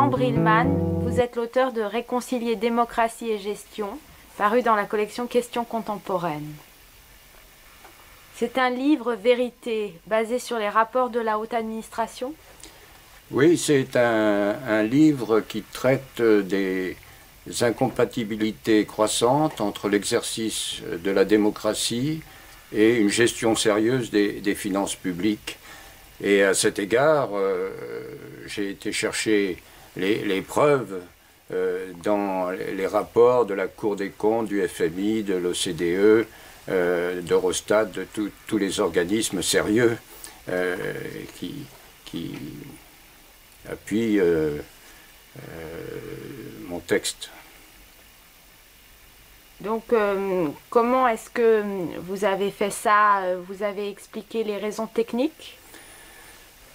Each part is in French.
Jean Brillman, vous êtes l'auteur de Réconcilier démocratie et gestion, paru dans la collection Questions contemporaines. C'est un livre vérité basé sur les rapports de la haute administration? Oui, c'est un livre qui traite des incompatibilités croissantes entre l'exercice de la démocratie et une gestion sérieuse des finances publiques. Et à cet égard, j'ai été chercher les preuves dans les rapports de la Cour des comptes, du FMI, de l'OCDE, d'Eurostat, de tous les organismes sérieux qui appuient mon texte. Donc, comment est-ce que vous avez fait ça? Vous avez expliqué les raisons techniques?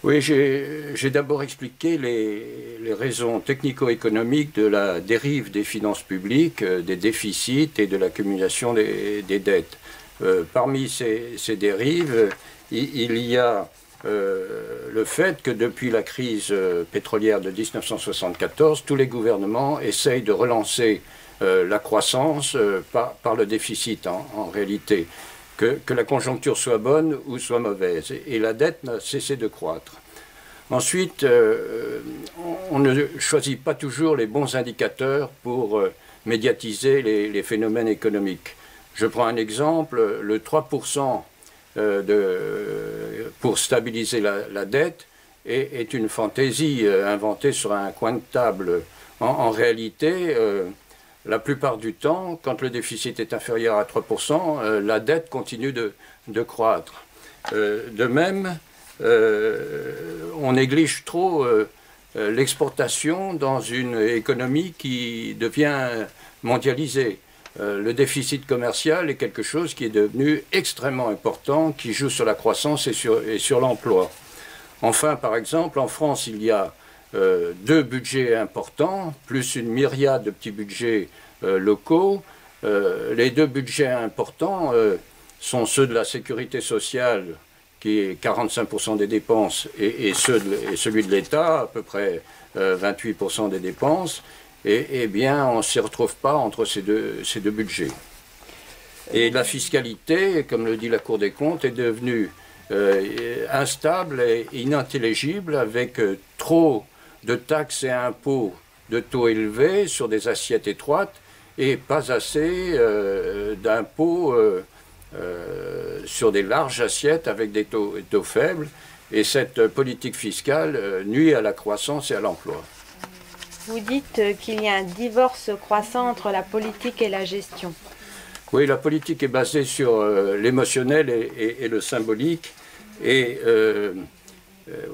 Oui, j'ai d'abord expliqué les raisons technico-économiques de la dérive des finances publiques, des déficits et de l'accumulation des dettes. Parmi ces dérives, il y a le fait que depuis la crise pétrolière de 1974, tous les gouvernements essayent de relancer la croissance par le déficit en réalité. Que la conjoncture soit bonne ou soit mauvaise. Et la dette n'a cessé de croître. Ensuite, on ne choisit pas toujours les bons indicateurs pour médiatiser les phénomènes économiques. Je prends un exemple, le 3% pour stabiliser la dette est une fantaisie inventée sur un coin de table. En réalité, la plupart du temps, quand le déficit est inférieur à 3%, la dette continue de croître. De même, on néglige trop l'exportation dans une économie qui devient mondialisée. Le déficit commercial est quelque chose qui est devenu extrêmement important, qui joue sur la croissance et sur l'emploi. Enfin, par exemple, en France, il y a deux budgets importants, plus une myriade de petits budgets locaux. Les deux budgets importants sont ceux de la sécurité sociale, qui est 45% des dépenses, et celui de l'État, à peu près 28% des dépenses. Eh bien, on ne s'y retrouve pas entre ces deux budgets. Et la fiscalité, comme le dit la Cour des comptes, est devenue instable et inintelligible, avec trop de taxes et impôts de taux élevés sur des assiettes étroites et pas assez d'impôts sur des larges assiettes avec des taux faibles. Et cette politique fiscale nuit à la croissance et à l'emploi. Vous dites qu'il y a un divorce croissant entre la politique et la gestion. Oui, la politique est basée sur l'émotionnel et le symbolique. Et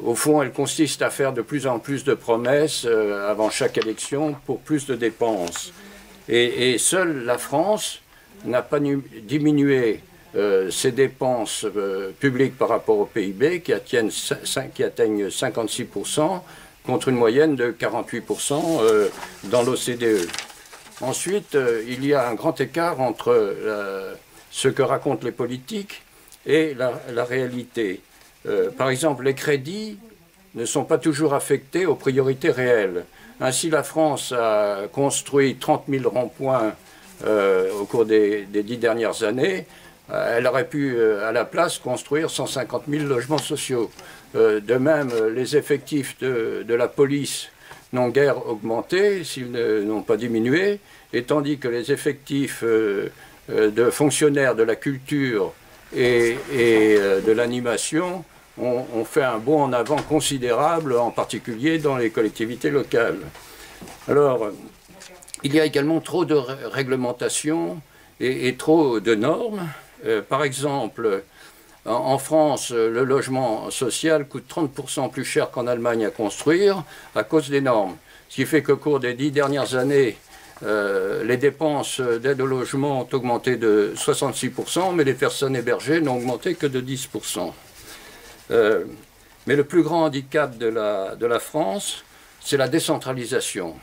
au fond, elle consiste à faire de plus en plus de promesses avant chaque élection pour plus de dépenses. Et seule la France n'a pas diminué ses dépenses publiques par rapport au PIB qui atteignent 56%, contre une moyenne de 48% dans l'OCDE. Ensuite, il y a un grand écart entre ce que racontent les politiques et la réalité. Par exemple, les crédits ne sont pas toujours affectés aux priorités réelles. Ainsi, la France a construit 30 000 ronds-points au cours des 10 dernières années. Elle aurait pu, à la place, construire 150 000 logements sociaux. De même, les effectifs de la police n'ont guère augmenté, s'ils n'ont pas diminué, et tandis que les effectifs de fonctionnaires de la culture et de l'animation ont fait un bond en avant considérable, en particulier dans les collectivités locales. Alors, il y a également trop de réglementations et trop de normes. Par exemple, en France, le logement social coûte 30% plus cher qu'en Allemagne à construire à cause des normes. Ce qui fait qu'au cours des 10 dernières années, les dépenses d'aide au logement ont augmenté de 66%, mais les personnes hébergées n'ont augmenté que de 10%. Mais le plus grand handicap de la France, c'est la décentralisation,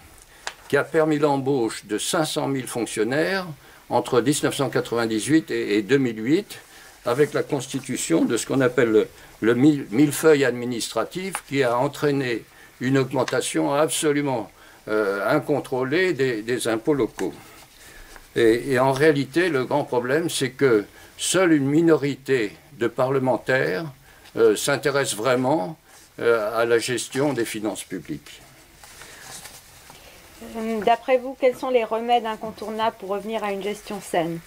qui a permis l'embauche de 500 000 fonctionnaires entre 1998 et 2008, avec la constitution de ce qu'on appelle le millefeuille administratif, qui a entraîné une augmentation absolument incontrôlée des impôts locaux. Et en réalité, le grand problème, c'est que seule une minorité de parlementaires s'intéresse vraiment à la gestion des finances publiques. D'après vous, quels sont les remèdes incontournables pour revenir à une gestion saine?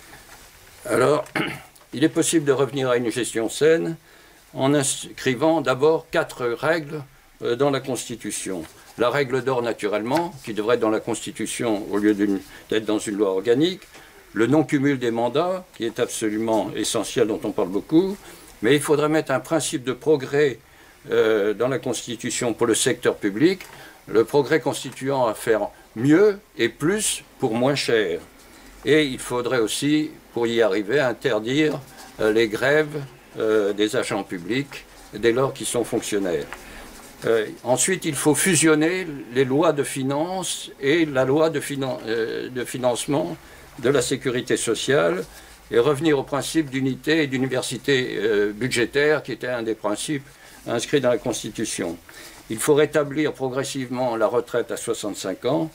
Alors, il est possible de revenir à une gestion saine en inscrivant d'abord 4 règles dans la Constitution. La règle d'or, naturellement, qui devrait être dans la Constitution au lieu d'être dans une loi organique. Le non-cumul des mandats, qui est absolument essentiel, dont on parle beaucoup. Mais il faudrait mettre un principe de progrès dans la Constitution pour le secteur public. Le progrès constituant à faire mieux et plus pour moins cher. Et il faudrait aussi, pour y arriver, interdire les grèves des agents publics dès lors qu'ils sont fonctionnaires. Ensuite, il faut fusionner les lois de finances et la loi de financement de la sécurité sociale et revenir au principe d'unité et d'université budgétaire qui était un des principes inscrits dans la Constitution. Il faut rétablir progressivement la retraite à 65 ans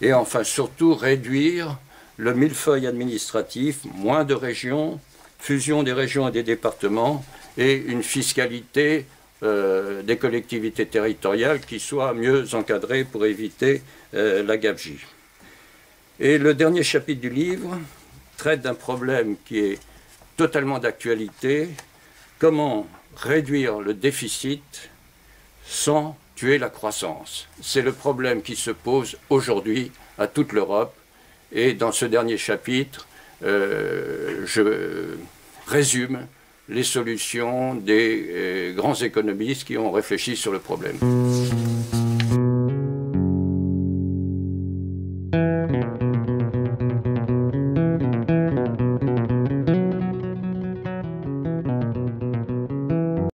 et enfin surtout réduire le millefeuille administratif, moins de régions, fusion des régions et des départements et une fiscalité des collectivités territoriales qui soit mieux encadrée pour éviter la gabegie. Et le dernier chapitre du livre traite d'un problème qui est totalement d'actualité, comment réduire le déficit sans tuer la croissance. C'est le problème qui se pose aujourd'hui à toute l'Europe. Et dans ce dernier chapitre, je résume les solutions des grands économistes qui ont réfléchi sur le problème.